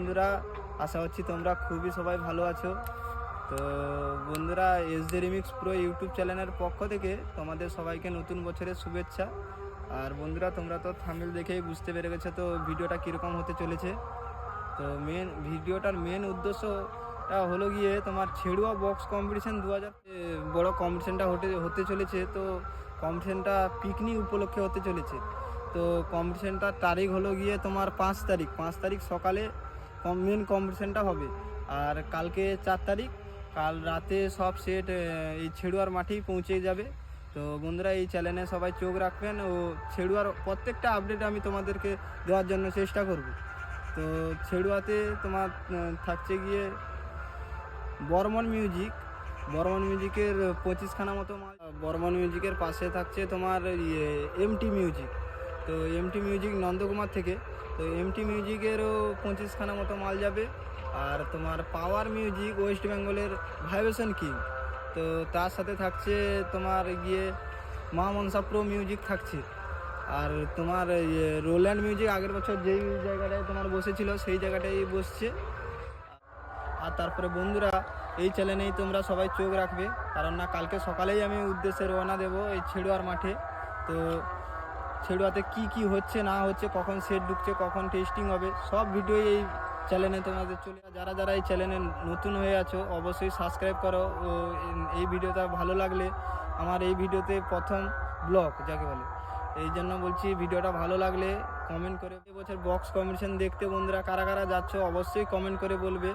বন্ধুরা, আশা করছি তোমরা খুবই সবাই ভালো আছো। তো বন্ধুরা, এসডি রিমিক্স প্রো ইউটিউব চ্যানেলের পক্ষ থেকে তোমাদের সবাইকে নতুন বছরের শুভেচ্ছা। আর বন্ধুরা, তোমরা তো থাম্বনেল দেখেই বুঝতে পেরে গেছো তো ভিডিওটা কীরকম হতে চলেছে। তো ভিডিওটার মেন উদ্দেশ্যটা হলো গিয়ে তোমার ছেড়ুয়া বক্স কম্পিটিশান 2000 বড় কম্পিটিশানটা হতে চলেছে। তো কম্পিটিশানটা পিকনিক উপলক্ষে হতে চলেছে। তো কম্পিটিশানটার তারিখ হলো গিয়ে তোমার 5 তারিখ সকালে মেন কম্পিটিশানটা হবে। আর কালকে 4 তারিখ, কাল রাতে সব সেট এই ছেড়ুয়ার মাঠেই পৌঁছে যাবে। তো বন্ধুরা, এই চ্যানেলে সবাই চোখ রাখবেন ও ছেড়ুয়ার প্রত্যেকটা আপডেট আমি তোমাদেরকে দেওয়ার জন্য চেষ্টা করব। তো ছেড়ুয়াতে তোমার থাকছে গিয়ে বর্মন মিউজিকের 25খানা মতো মাল। বর্মন মিউজিকের পাশে থাকছে তোমার এমটি মিউজিক। তো এমটি মিউজিক নন্দকুমার থেকে, তো এমটি মিউজিকেরও 25খানা মতো মাল যাবে। আর তোমার পাওয়ার মিউজিক ওয়েস্ট বেঙ্গলের ভাইব্রেশন কিং। তো তার সাথে থাকছে তোমার গিয়ে মা মনসা প্রো মিউজিক থাকছে। আর তোমার রোল্যান্ড মিউজিক আগের বছর যেই জায়গাটায় তোমার বসেছিল সেই জায়গাটাই বসছে। আর তারপরে বন্ধুরা, এই চ্যানেলেই তোমরা সবাই চোখ রাখবে, কারণ না কালকে সকালেই আমি উদ্দেশ্যে রওনা দেবো এই ছেড়ুয়ার মাঠে। তো ছেড়ুয়াতে কি হচ্ছে না হচ্ছে, কখন সেট ঢুকছে, কখন টেস্টিং হবে, সব ভিডিও এই চ্যানেলে তোমাদের চলে। যারা এই চ্যানেলে নতুন হয়ে আছো অবশ্যই সাবস্ক্রাইব করো। ও এই ভিডিওটা ভালো লাগলে, আমার এই ভিডিওতে প্রথম ব্লগ যাকে বলে, এই জন্য বলছি ভিডিওটা ভালো লাগলে কমেন্ট করে। এবছর বক্স কম্পিটিশন দেখতে বন্ধুরা কারা যাচ্ছ অবশ্যই কমেন্ট করে বলবে।